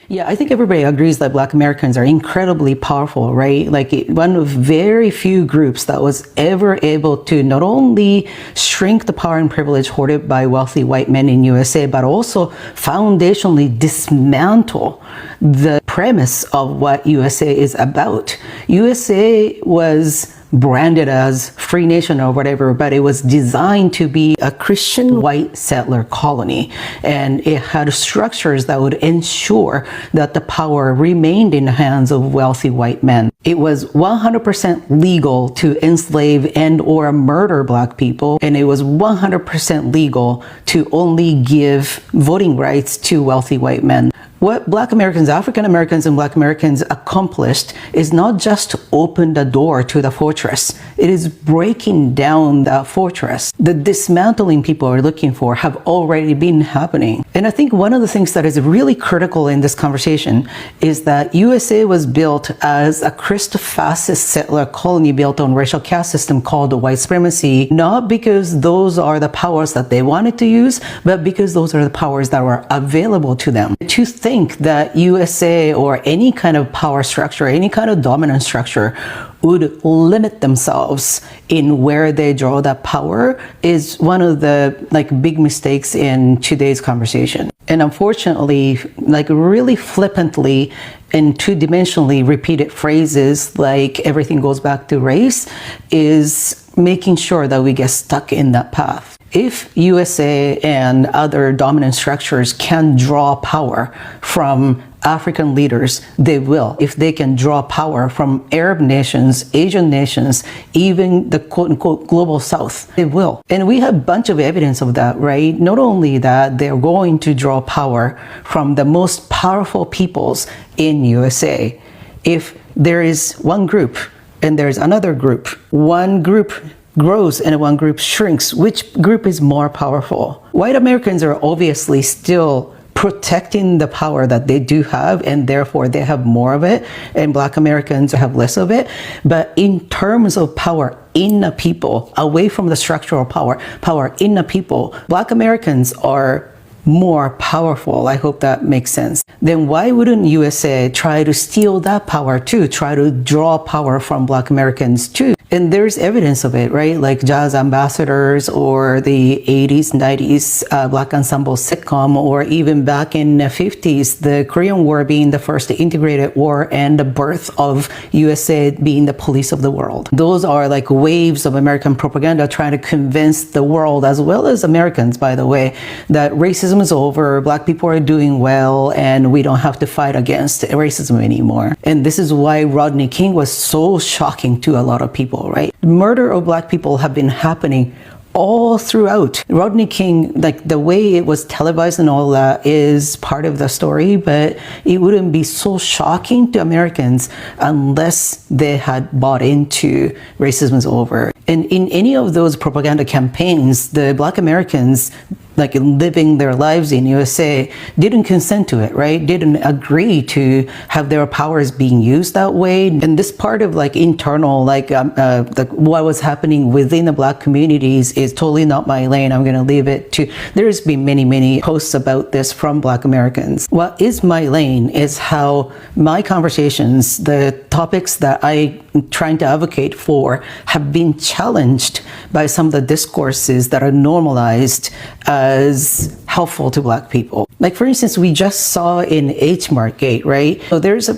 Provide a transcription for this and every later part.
Yeah, I think everybody agrees that Black Americans are incredibly powerful, right? Like one of very few groups that was ever able to not only shrink the power and privilege hoarded by wealthy white men in USA, but also foundationally dismantle the premise of what USA is about. USA was branded as free nation or whatever, but it was designed to be a Christian white settler colony, and it had structures that would ensure that the power remained in the hands of wealthy white men. It was 100% legal to enslave and or murder Black people, and it was 100% legal to only give voting rights to wealthy white men. What Black Americans, African Americans and Black Americans accomplished is not just to open the door to the fortress, it is breaking down that fortress. The dismantling people are looking for have already been happening. And I think one of the things that is really critical in this conversation is that USA was built as a Christo-fascist settler colony built on racial caste system called the white supremacy, not because those are the powers that they wanted to use, but because those are the powers that were available to them. To think that USA or any kind of power structure, any kind of dominant structure would limit themselves in where they draw that power is one of the big mistakes in today's conversation. And unfortunately, really flippantly and two-dimensionally repeated phrases like everything goes back to race is making sure that we get stuck in that path. If USA and other dominant structures can draw power from African leaders, they will. If they can draw power from Arab nations, Asian nations, even the quote-unquote global South, they will. And we have a bunch of evidence of that, right? Not only that, they're going to draw power from the most powerful peoples in USA. If there is one group and there's another group, one group grows and one group shrinks, which group is more powerful? White Americans are obviously still protecting the power that they do have, and therefore they have more of it, and Black Americans have less of it. But in terms of power in the people, away from the structural power in the people, Black Americans are more powerful. I hope that makes sense. Then why wouldn't USA try to steal that power too, try to draw power from Black Americans too? And there's evidence of it, right? Like Jazz Ambassadors or the 80s, 90s Black Ensemble sitcom, or even back in the 50s, the Korean War being the first integrated war and the birth of USA being the police of the world. Those are like waves of American propaganda trying to convince the world, as well as Americans, by the way, that racism is over, Black people are doing well, and we don't have to fight against racism anymore. And this is why Rodney King was so shocking to a lot of people. Right? Murder of Black people have been happening all throughout. Rodney King, the way it was televised and all that is part of the story, but it wouldn't be so shocking to Americans unless they had bought into racism is over. And in any of those propaganda campaigns, the Black Americans living their lives in USA didn't consent to it, right? Didn't agree to have their powers being used that way. And this part of internal, what was happening within the Black communities is totally not my lane. I'm gonna leave it to, there's been many posts about this from Black Americans. What is my lane is how my conversations, the topics that I'm trying to advocate for, have been challenged by some of the discourses that are normalized as helpful to Black people. For instance, we just saw in H Mart Gate, right? So there's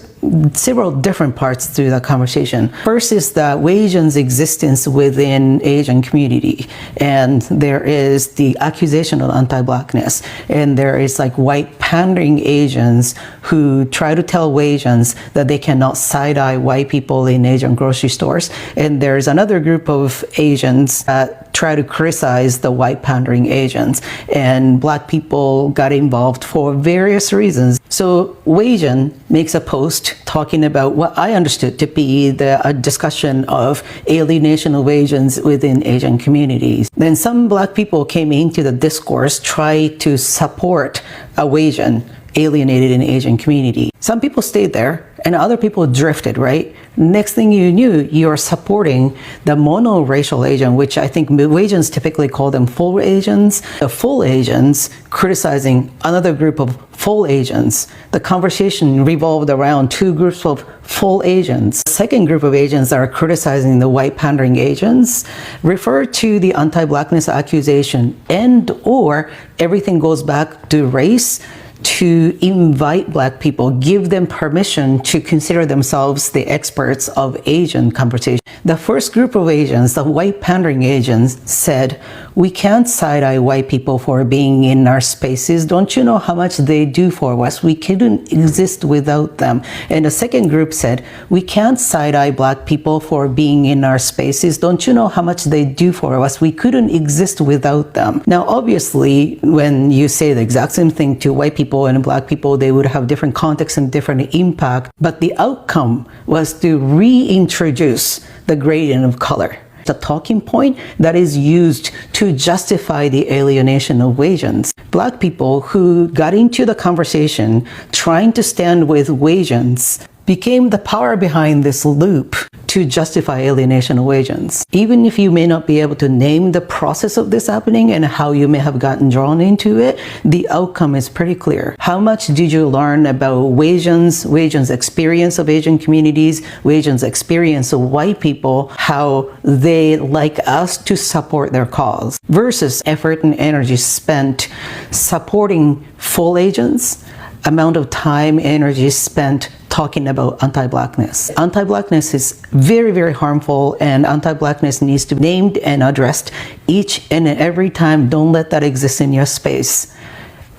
several different parts to the conversation. First is the Asians' existence within Asian community, and there is the accusation of anti-Blackness, and there is white pandering Asians who try to tell Asians that they cannot side-eye white people in Asian grocery stores, and there's another group of Asians that try to criticize the white pandering Asians, and Black people got involved for various reasons. So Asian makes a post talking about what I understood to be a discussion of alienation of Asians within Asian communities. Then some Black people came into the discourse, tried to support a Asian alienated in Asian community. Some people stayed there and other people drifted, right? Next thing you knew, you're supporting the mono-racial Asian, which I think Asians typically call them full Asians. The full Asians criticizing another group of full Asians. The conversation revolved around two groups of full Asians. The second group of Asians that are criticizing the white pandering Asians refer to the anti-blackness accusation and or everything goes back to race to invite black people, give them permission to consider themselves the experts of Asian conversation. The first group of Asians, the white pandering Asians, said, we can't side-eye white people for being in our spaces. Don't you know how much they do for us? We couldn't exist without them. And the second group said, we can't side-eye black people for being in our spaces. Don't you know how much they do for us? We couldn't exist without them. Now, obviously, when you say the exact same thing to white people and black people, they would have different context and different impact. But the outcome was to reintroduce the gradient of color, the talking point that is used to justify the alienation of Asians. Black people who got into the conversation trying to stand with Asians became the power behind this loop to justify alienation of Asians. Even if you may not be able to name the process of this happening and how you may have gotten drawn into it, the outcome is pretty clear. How much did you learn about Asians' experience of Asian communities, Asians' experience of white people, how they like us to support their cause, versus effort and energy spent supporting full Asians, amount of time, energy spent talking about anti-blackness. Anti-blackness is very, very harmful, and anti-blackness needs to be named and addressed each and every time. Don't let that exist in your space.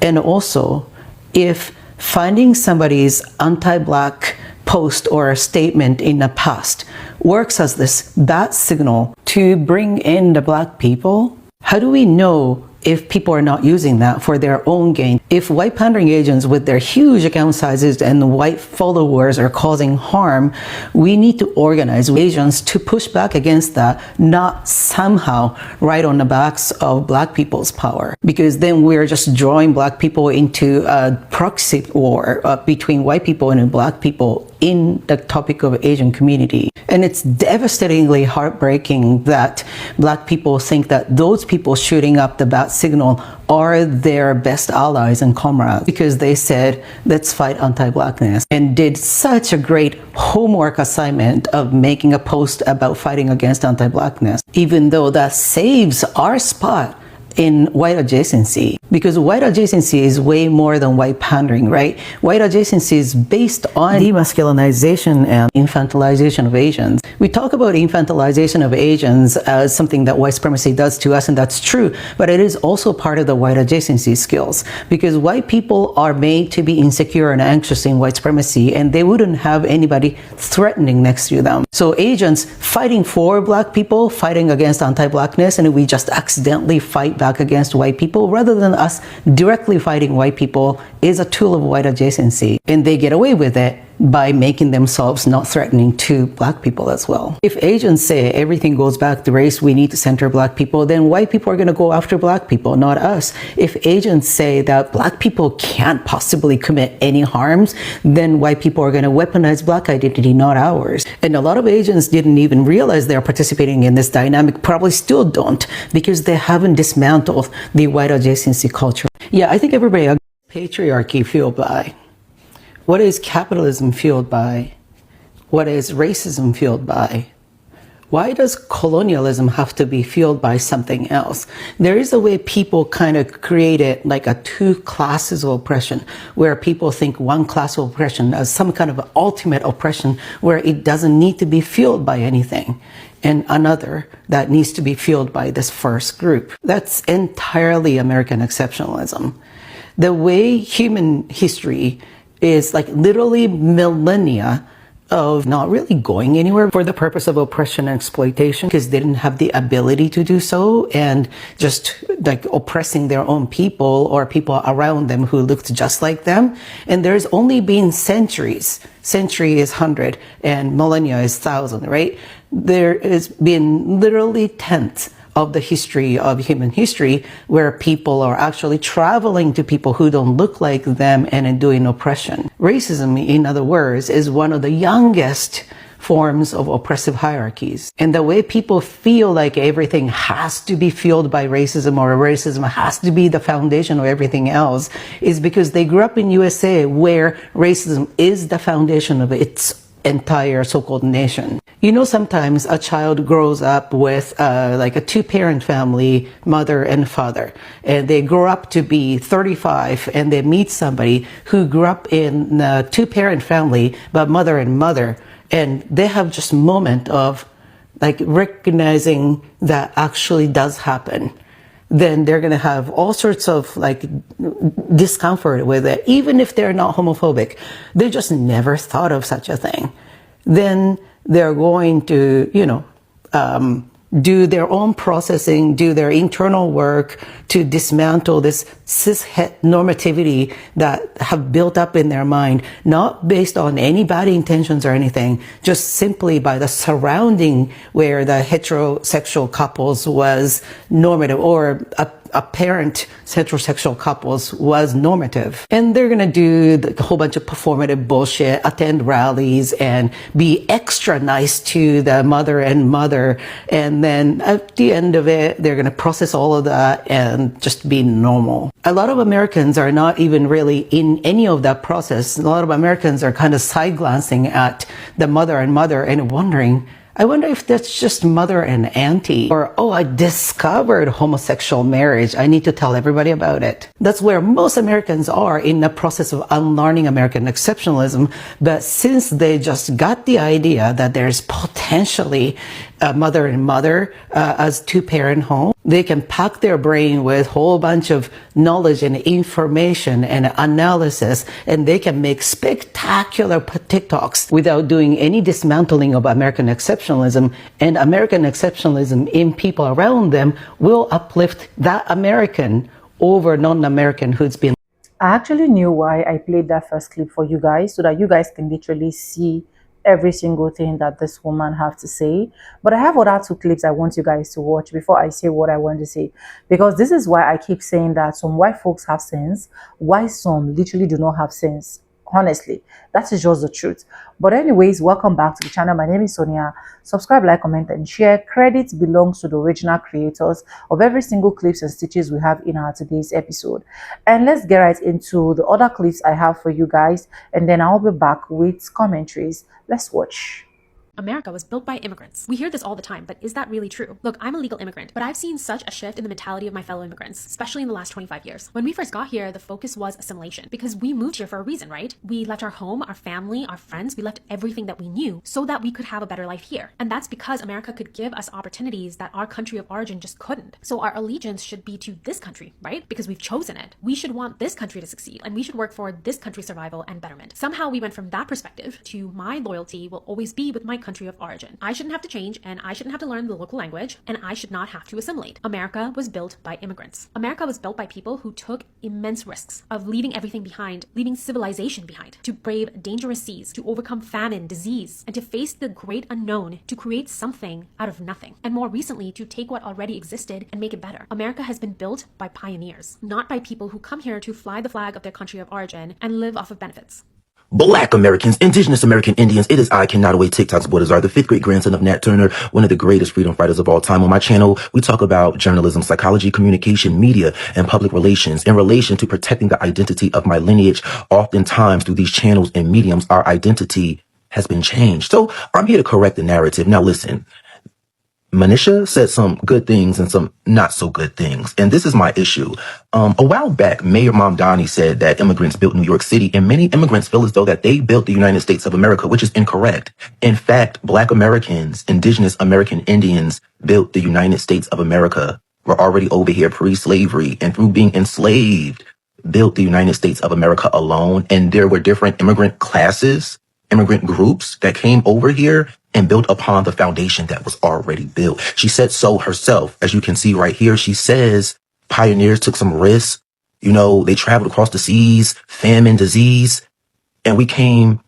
And also, if finding somebody's anti-black post or statement in the past works as this bat signal to bring in the black people, how do we know if people are not using that for their own gain? If white pandering agents with their huge account sizes and white followers are causing harm, we need to organize Asians to push back against that, not somehow right on the backs of black people's power. Because then we're just drawing black people into a proxy war between white people and black people in the topic of Asian community. And it's devastatingly heartbreaking that black people think that those people shooting up the bat signal are their best allies and comrades, because they said, let's fight anti-blackness, and did such a great homework assignment of making a post about fighting against anti-blackness, even though that saves our spot in white adjacency, because white adjacency is way more than white pandering, right? White adjacency is based on demasculinization and infantilization of Asians. We talk about infantilization of Asians as something that white supremacy does to us, and that's true, but it is also part of the white adjacency skills, because white people are made to be insecure and anxious in white supremacy, and they wouldn't have anybody threatening next to them. So Asians fighting for black people, fighting against anti-blackness, and we just accidentally fight back against white people rather than us directly fighting white people is a tool of white adjacency, and they get away with it by making themselves not threatening to black people as well. If Asians say everything goes back to race, we need to center black people, then white people are going to go after black people, not us. If Asians say that black people can't possibly commit any harms, then white people are going to weaponize black identity, not ours. And a lot of Asians didn't even realize they're participating in this dynamic, probably still don't, because they haven't dismantled the white adjacency culture. Yeah, I think everybody agrees. Patriarchy fueled by? What is capitalism fueled by? What is racism fueled by? Why does colonialism have to be fueled by something else? There is a way people kind of created like a two classes of oppression, where people think one class of oppression as some kind of ultimate oppression where it doesn't need to be fueled by anything, and another that needs to be fueled by this first group. That's entirely American exceptionalism. The way human history is like literally millennia of not really going anywhere for the purpose of oppression and exploitation, because they didn't have the ability to do so, and just like oppressing their own people or people around them who looked just like them. And there's only been centuries. Century is 100 and millennia is 1,000, right? There has been literally tenths of the history of human history, where people are actually traveling to people who don't look like them and doing oppression. Racism, in other words, is one of the youngest forms of oppressive hierarchies. And the way people feel like everything has to be fueled by racism, or racism has to be the foundation of everything else, is because they grew up in USA, where racism is the foundation of its entire so-called nation. You know, sometimes a child grows up with like a two-parent family, mother and father, and they grow up to be 35 and they meet somebody who grew up in a two-parent family, but mother and mother, and they have just a moment of like recognizing that actually does happen. Then they're going to have all sorts of like discomfort with it, even if they're not homophobic. They just never thought of such a thing. Then they're going to, do their own processing, do their internal work to dismantle this cishet normativity that have built up in their mind, not based on any bad intentions or anything, just simply by the surrounding where the heterosexual couples was normative, or apparent heterosexual couples was normative. And they're going to do a whole bunch of performative bullshit, attend rallies, and be extra nice to the mother and mother. And then at the end of it, they're going to process all of that and just be normal. A lot of Americans are not even really in any of that process. A lot of Americans are kind of side glancing at the mother and mother and wondering, I wonder if that's just mother and auntie, or, oh, I discovered homosexual marriage, I need to tell everybody about it. That's where most Americans are in the process of unlearning American exceptionalism. But since they just got the idea that there's potentially a mother and mother as two-parent home, they can pack their brain with a whole bunch of knowledge and information and analysis, and they can make spectacular TikToks without doing any dismantling of American exceptionalism. And American exceptionalism in people around them will uplift that American over non-American who's been. I actually knew why I played that first clip for you guys, so that you guys can literally see every single thing that this woman have to say. But I have other two clips I want you guys to watch before I say what I want to say, because this is why I keep saying that some white folks have sense, why some literally do not have sense. Honestly, that is just the truth. But anyways, welcome back to the channel. My name is Sonia. Subscribe, like, comment, and share. Credit belongs to the original creators of every single clips and stitches we have in our today's episode. And let's get right into the other clips I have for you guys, and then I'll be back with commentaries. Let's watch. America was built by immigrants. We hear this all the time, but is that really true? Look, I'm a legal immigrant, but I've seen such a shift in the mentality of my fellow immigrants, especially in the last 25 years. When we first got here, the focus was assimilation, because we moved here for a reason, right? We left our home, our family, our friends, we left everything that we knew so that we could have a better life here. And that's because America could give us opportunities that our country of origin just couldn't. So our allegiance should be to this country, right? Because we've chosen it. We should want this country to succeed, and we should work for this country's survival and betterment. Somehow we went from that perspective to my loyalty will always be with my country of origin. I shouldn't have to change, and I shouldn't have to learn the local language, and I should not have to assimilate. America was built by immigrants. America was built by people who took immense risks of leaving everything behind, leaving civilization behind, to brave dangerous seas, to overcome famine, disease, and to face the great unknown, to create something out of nothing. And more recently, to take what already existed and make it better. America has been built by pioneers, not by people who come here to fly the flag of their country of origin and live off of benefits. Black Americans, Indigenous American Indians, it is I, Cannot Away TikTok's Borders Are, the fifth great grandson of Nat Turner, one of the greatest freedom fighters of all time. On my channel, we talk about journalism, psychology, communication, media, and public relations. In relation to protecting the identity of my lineage, oftentimes through these channels and mediums, our identity has been changed. So I'm here to correct the narrative. Now listen. Manisha said some good things and some not so good things. And this is my issue. A while back, Mayor Mamdani said that immigrants built New York City, and many immigrants feel as though that they built the United States of America, which is incorrect. In fact, Black Americans, Indigenous American Indians built the United States of America. We're already over here pre-slavery, and through being enslaved, built the United States of America alone. And there were different immigrant classes, immigrant groups that came over here and built upon the foundation that was already built. She said so herself. As you can see right here, she says pioneers took some risks. You know, they traveled across the seas, famine, disease, and we came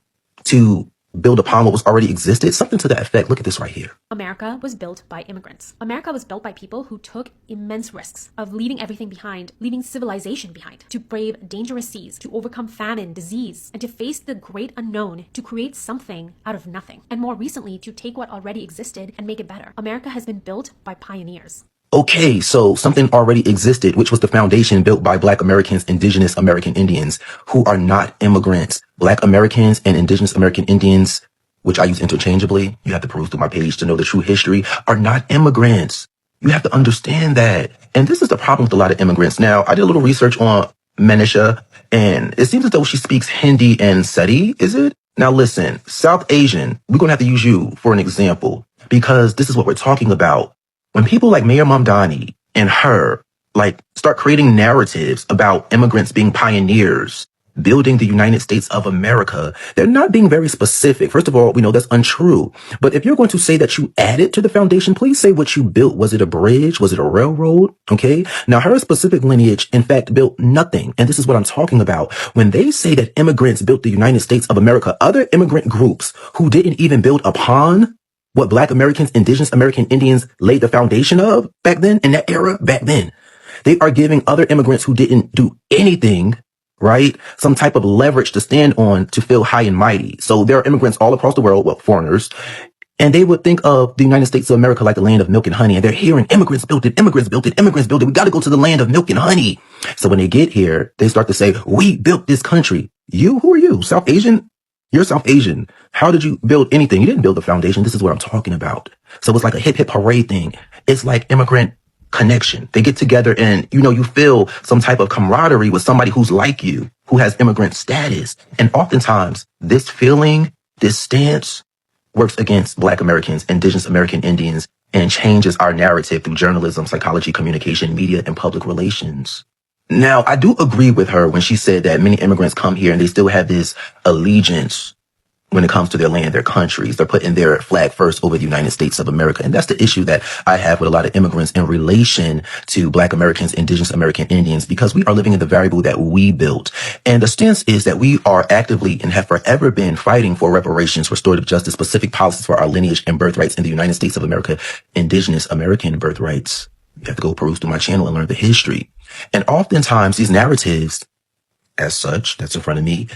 to build upon what was already existed? Something to that effect. Look at this right here. America was built by immigrants. America was built by people who took immense risks of leaving everything behind, leaving civilization behind, to brave dangerous seas, to overcome famine, disease, and to face the great unknown, to create something out of nothing. And more recently, to take what already existed and make it better. America has been built by pioneers. Okay, so something already existed, which was the foundation built by Black Americans, Indigenous American Indians, who are not immigrants. Black Americans and Indigenous American Indians, which I use interchangeably, you have to peruse through my page to know the true history, are not immigrants. You have to understand that. And this is the problem with a lot of immigrants. Now, I did a little research on Manisha, and it seems as though she speaks Hindi and Seti, is it? Now listen, South Asian, we're going to have to use you for an example, because this is what we're talking about. When people like Mayor Mamdani and her, start creating narratives about immigrants being pioneers, building the United States of America, they're not being very specific. First of all, we know that's untrue. But if you're going to say that you added to the foundation, please say what you built. Was it a bridge? Was it a railroad? Okay. Now, her specific lineage, in fact, built nothing. And this is what I'm talking about. When they say that immigrants built the United States of America, other immigrant groups who didn't even build upon what Black Americans, Indigenous American Indians laid the foundation of back then, in that era, back then. They are giving other immigrants who didn't do anything, right, some type of leverage to stand on to feel high and mighty. So there are immigrants all across the world, well, foreigners, and they would think of the United States of America like the land of milk and honey. And they're hearing immigrants built it, immigrants built it, immigrants built it. We got to go to the land of milk and honey. So when they get here, they start to say, we built this country. You, who are you? South Asian? You're South Asian. How did you build anything? You didn't build the foundation. This is what I'm talking about. So it's like a hip hip hooray thing. It's like immigrant connection. They get together and, you feel some type of camaraderie with somebody who's like you, who has immigrant status. And oftentimes this feeling, this stance works against Black Americans, Indigenous American Indians, and changes our narrative through journalism, psychology, communication, media, and public relations. Now, I do agree with her when she said that many immigrants come here and they still have this allegiance when it comes to their land, their countries. They're putting their flag first over the United States of America. And that's the issue that I have with a lot of immigrants in relation to Black Americans, Indigenous American Indians, because we are living in the variable that we built. And the stance is that we are actively and have forever been fighting for reparations, restorative justice, specific policies for our lineage and birthrights in the United States of America, Indigenous American birthrights. You have to go peruse through my channel and learn the history. And oftentimes these narratives, as such, that's in front of me,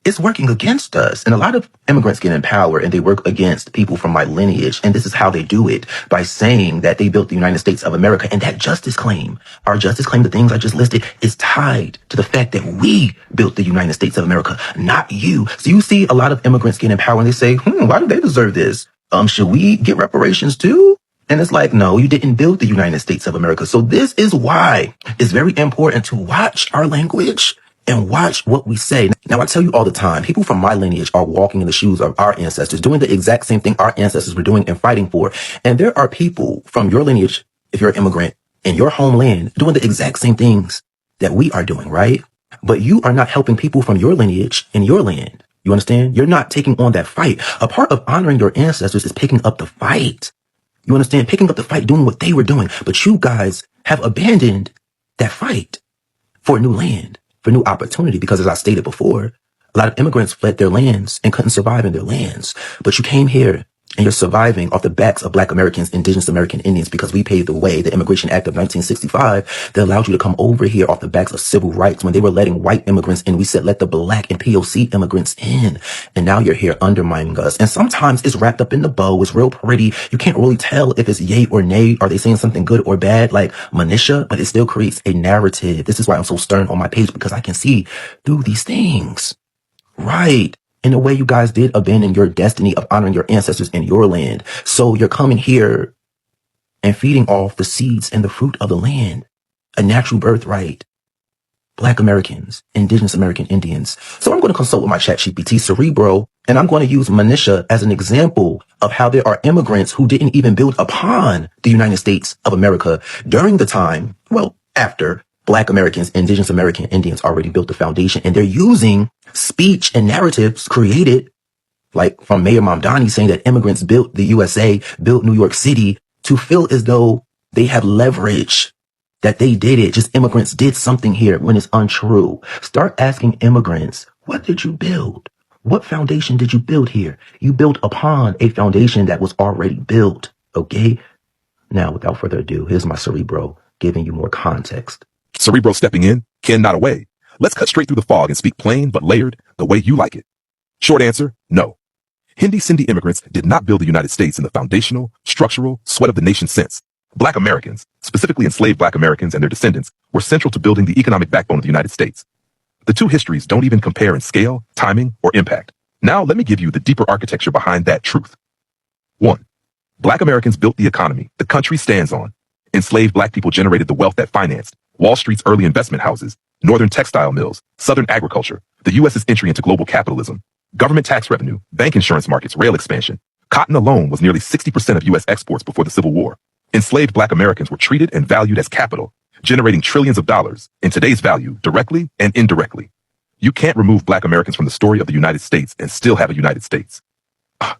it's working against us. And a lot of immigrants get in power and they work against people from my lineage. And this is how they do it, by saying that they built the United States of America. And that justice claim, our justice claim, the things I just listed, is tied to the fact that we built the United States of America, not you. So you see a lot of immigrants get in power and they say, why do they deserve this? Should we get reparations too? And it's like, no, you didn't build the United States of America. So this is why it's very important to watch our language and watch what we say. Now, I tell you all the time, people from my lineage are walking in the shoes of our ancestors, doing the exact same thing our ancestors were doing and fighting for. And there are people from your lineage, if you're an immigrant, in your homeland, doing the exact same things that we are doing, right? But you are not helping people from your lineage in your land. You understand? You're not taking on that fight. A part of honoring your ancestors is picking up the fight. You understand? Picking up the fight, doing what they were doing. But you guys have abandoned that fight for a new land, for new opportunity. Because as I stated before, a lot of immigrants fled their lands and couldn't survive in their lands. But you came here and you're surviving off the backs of Black Americans, Indigenous American Indians, because we paved the way. The Immigration Act of 1965 that allowed you to come over here off the backs of civil rights. When they were letting white immigrants in, we said, let the Black and POC immigrants in. And now you're here undermining us. And sometimes it's wrapped up in the bow. It's real pretty. You can't really tell if it's yay or nay. Are they saying something good or bad, like Manisha? But it still creates a narrative. This is why I'm so stern on my page, because I can see through these things. Right. In a way, you guys did abandon your destiny of honoring your ancestors in your land. So you're coming here and feeding off the seeds and the fruit of the land, a natural birthright. Black Americans, Indigenous American Indians. So I'm going to consult with my ChatGPT Cerebro, and I'm going to use Manisha as an example of how there are immigrants who didn't even build upon the United States of America during the time, well, after Black Americans, Indigenous American Indians already built the foundation, and they're using speech and narratives created, like from Mayor Mamdani saying that immigrants built the USA, built New York City, to feel as though they have leverage, that they did it. Just immigrants did something here, when it's untrue. Start asking immigrants, what did you build? What foundation did you build here? You built upon a foundation that was already built. Okay? Now, without further ado, here's my Cerebro giving you more context. Cerebro stepping in, Ken not away. Let's cut straight through the fog and speak plain but layered the way you like it. Short answer, no. Hindi Sindhi immigrants did not build the United States in the foundational, structural, sweat of the nation sense. Black Americans, specifically enslaved Black Americans and their descendants, were central to building the economic backbone of the United States. The two histories don't even compare in scale, timing, or impact. Now let me give you the deeper architecture behind that truth. 1. Black Americans built the economy the country stands on. Enslaved Black people generated the wealth that financed Wall Street's early investment houses, northern textile mills, southern agriculture, the U.S.'s entry into global capitalism, government tax revenue, bank insurance markets, rail expansion. Cotton alone was nearly 60% of U.S. exports before the Civil War. Enslaved Black Americans were treated and valued as capital, generating trillions of dollars in today's value directly and indirectly. You can't remove Black Americans from the story of the United States and still have a United States.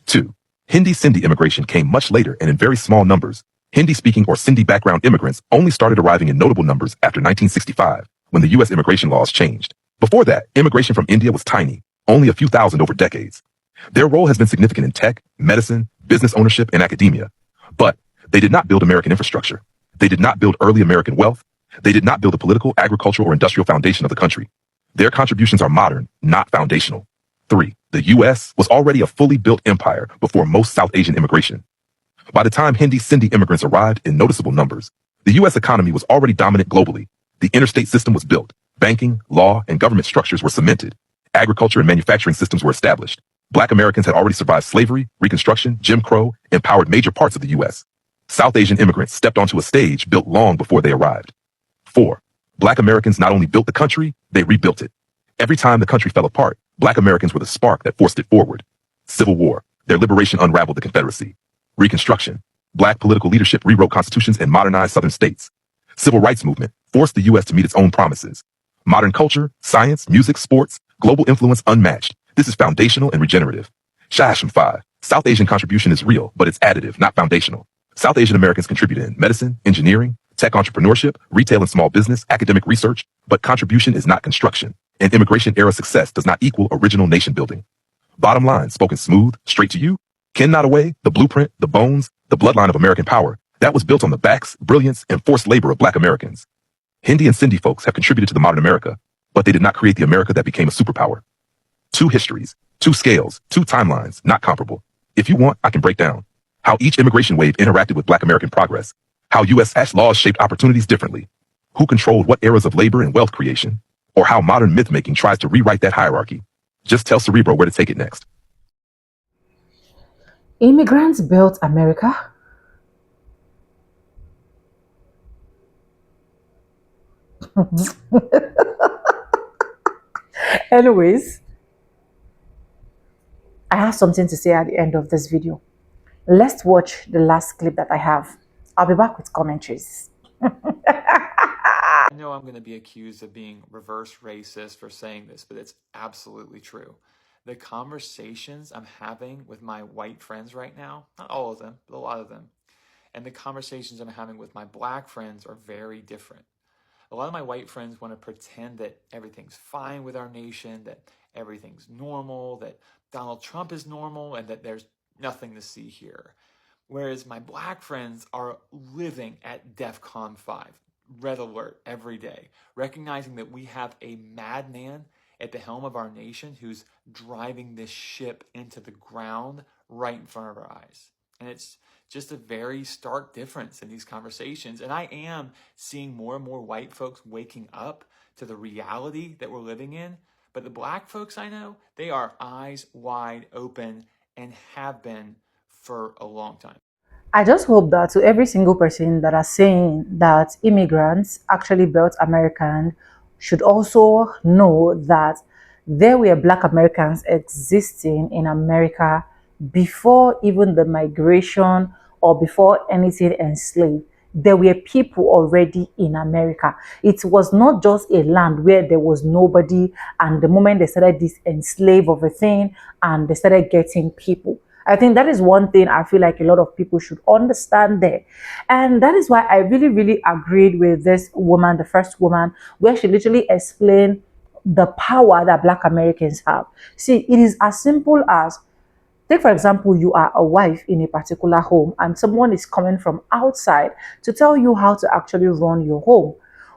2. Hindi Sindhi immigration came much later and in very small numbers. Hindi-speaking or Sindhi background immigrants only started arriving in notable numbers after 1965, when the U.S. immigration laws changed. Before that, immigration from India was tiny, only a few thousand over decades. Their role has been significant in tech, medicine, business ownership, and academia. But they did not build American infrastructure. They did not build early American wealth. They did not build the political, agricultural, or industrial foundation of the country. Their contributions are modern, not foundational. 3. The U.S. was already a fully built empire before most South Asian immigration. By the time Hindi Sindhi immigrants arrived in noticeable numbers, the U.S. economy was already dominant globally. The interstate system was built. Banking, law, and government structures were cemented. Agriculture and manufacturing systems were established. Black Americans had already survived slavery, Reconstruction, Jim Crow, and powered major parts of the U.S. South Asian immigrants stepped onto a stage built long before they arrived. 4. Black Americans not only built the country, they rebuilt it. Every time the country fell apart, Black Americans were the spark that forced it forward. Civil War, their liberation unraveled the Confederacy. Reconstruction, Black political leadership rewrote constitutions and modernized southern states. Civil rights movement forced the U.S. to meet its own promises. Modern culture, science, music, sports, global influence unmatched. This is foundational and regenerative. Shahasham 5. South Asian contribution is real, but it's additive, not foundational. South Asian Americans contributed in medicine, engineering, tech entrepreneurship, retail and small business, academic research, but contribution is not construction. And immigration-era success does not equal original nation building. Bottom line, spoken smooth, straight to you, Ken Nodaway, the blueprint, the bones, the bloodline of American power, that was built on the backs, brilliance, and forced labor of Black Americans. Hindi and Sindhi folks have contributed to the modern America, but they did not create the America that became a superpower. 2 histories, 2 scales, 2 timelines, not comparable. If you want, I can break down how each immigration wave interacted with Black American progress, how U.S. laws shaped opportunities differently, who controlled what eras of labor and wealth creation, or how modern myth-making tries to rewrite that hierarchy. Just tell Cerebro where to take it next. Immigrants built America. Anyways, I have something to say at the end of this video. Let's watch the last clip that I have. I'll be back with commentaries. I know I'm going to be accused of being reverse racist for saying this, but it's absolutely true. The conversations I'm having with my white friends right now, not all of them, but a lot of them, and the conversations I'm having with my Black friends are very different. A lot of my white friends want to pretend that everything's fine with our nation, that everything's normal, that Donald Trump is normal, and that there's nothing to see here. Whereas my Black friends are living at DEFCON 5, red alert every day, recognizing that we have a madman at the helm of our nation who's driving this ship into the ground right in front of our eyes. And it's just a very stark difference in these conversations. And I am seeing more and more white folks waking up to the reality that we're living in. But the Black folks I know, they are eyes wide open and have been for a long time. I just hope that to every single person that are saying that immigrants actually built America should also know that there were Black Americans existing in America before even the migration or before anything enslaved. There were people already in America. It was not just a land where there was nobody, and the moment they started this enslave of a thing and they started getting people. I think that is one thing I feel like a lot of people should understand there. And that is why I really, really agreed with this woman, the first woman, where she literally explained the power that Black Americans have. See, it is as simple as, take for example, you are a wife in a particular home and someone is coming from outside to tell you how to actually run your home.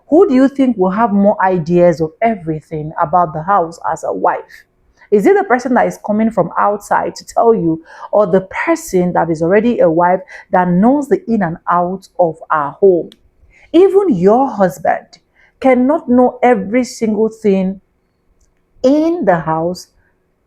Who do you think will have more ideas of everything about the house as a wife? Is it the person that is coming from outside to tell you, or the person that is already a wife that knows the in and out of our home? Even your husband cannot know every single thing in the house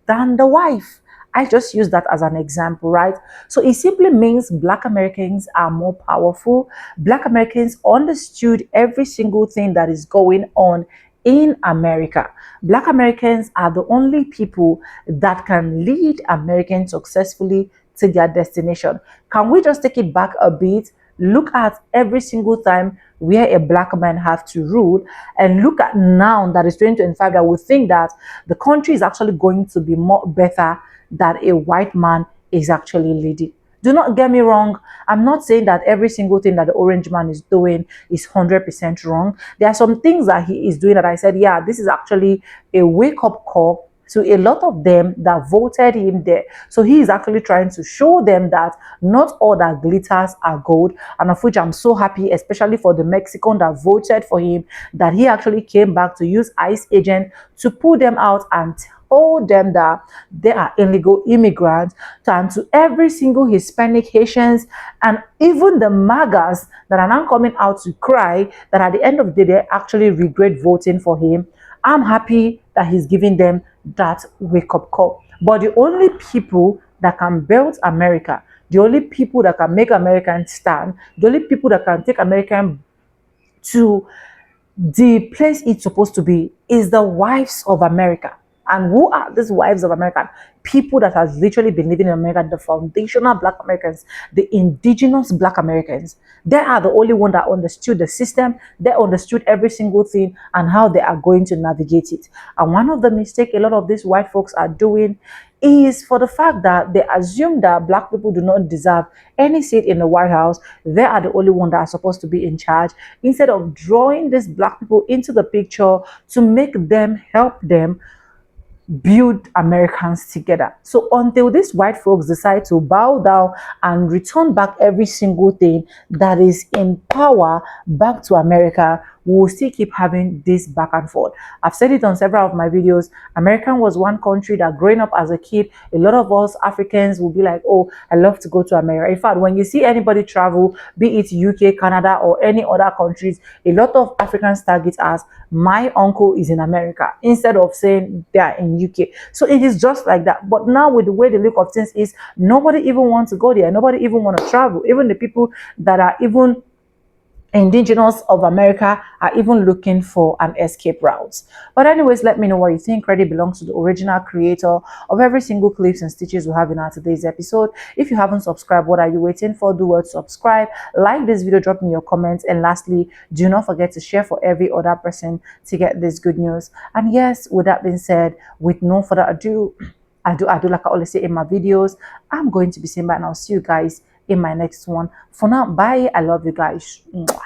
than the wife. I just use that as an example, right? So it simply means Black Americans are more powerful. Black Americans understood every single thing that is going on in America. Black Americans are the only people that can lead Americans successfully to their destination. Can we just take it back a bit? Look at every single time where a Black man have to rule, and look at now that is 2025, that we think that the country is actually going to be more better that a white man is actually leading. Do not get me wrong. I'm not saying that every single thing that the orange man is doing is 100% wrong. There are some things that he is doing that I said, yeah, this is actually a wake-up call to a lot of them that voted him there. So he is actually trying to show them that not all that glitters are gold, and of which I'm so happy, especially for the Mexican that voted for him, that he actually came back to use ICE agent to pull them out and told them that they are illegal immigrants, and to every single Hispanic, Haitians, and even the MAGAs that are now coming out to cry that at the end of the day they actually regret voting for him. I'm happy that he's giving them that wake-up call. But the only people that can build America, the only people that can make Americans stand, the only people that can take America to the place it's supposed to be is the wives of America. And who are these wives of America? People that have literally been living in America, the foundational Black Americans, the indigenous Black Americans. They are the only one that understood the system. They understood every single thing and how they are going to navigate it. And one of the mistakes a lot of these white folks are doing is for the fact that they assume that Black people do not deserve any seat in the White House. They are the only one that are supposed to be in charge, instead of drawing these Black people into the picture to make them, help them build Americans together. So until these white folks decide to bow down and return back every single thing that is in power back to America, we will still keep having this back and forth. I've said it on several of my videos. America was one country that growing up as a kid, a lot of us Africans will be like, oh, I love to go to America. In fact, when you see anybody travel, be it UK, Canada, or any other countries, a lot of Africans target as, my uncle is in America, instead of saying they are in UK. So it is just like that. But now with the way the look of things is, nobody even wants to go there. Nobody even want to travel. Even the people that are even indigenous of America are even looking for an escape route. But anyways, let me know what you think. Credit belongs to the original creator of every single clips and stitches we have in our today's episode. If you haven't subscribed, what are you waiting for? Do what? Subscribe, like this video, drop me your comments, and lastly, do not forget to share for every other person to get this good news. And yes, with that being said, with no further ado, I do like I always say in my videos, I'm going to be saying bye, and I'll see you guys in my next one. For now, bye. I love you guys. Mwah.